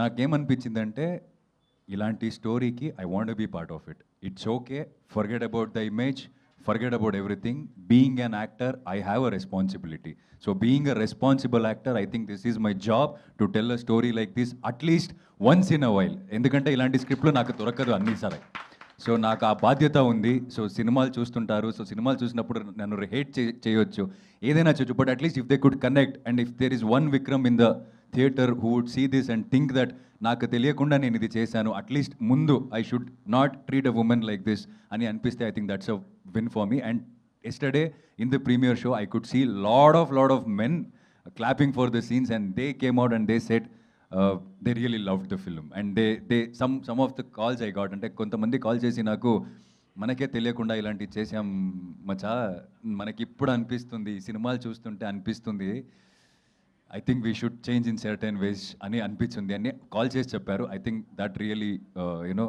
నాకేమనిపించిందంటే ఇలాంటి స్టోరీకి I want be part of it. It's okay, forget about the image, forget about everything. Being an actor I have a responsibility. So being a responsible actor I think this is my job to tell a story like this at least once in a while. ఎందుకంటే ఇలాంటి స్క్రిప్ట్లు నాకు దొరకదు అన్నిసారి. So నాకు ఆ బాధ్యత ఉంది. So సినిమాలు చూస్తుంటారు. సో సినిమాలు చూసినప్పుడు నన్ను హేట్ చేయొచ్చు, ఏదైనా చేయొచ్చు. But at least if they could connect and if there is one Vikram in the theatre who would see this and think that నాకు తెలియకుండా నేను ఇది చేశాను, అట్లీస్ట్ ముందు I should not treat a woman like this అని అనిపిస్తే I think that's a win for me. And yesterday in the premiere show I could see lot of men clapping for the scenes and they came out and they said they really loved the film and they some of the calls I got అంటే కొంతమంది call చేసి నాకు మనకే తెలియకుండా ఇలాంటివి చేసాం మచా, మనకి ఇప్పుడు అనిపిస్తుంది ఈ సినిమాలు చూస్తుంటే అనిపిస్తుంది I think we should change in certain ways అని అనిపించింది అని కాల్ చేసి చెప్పారు. I think that really you know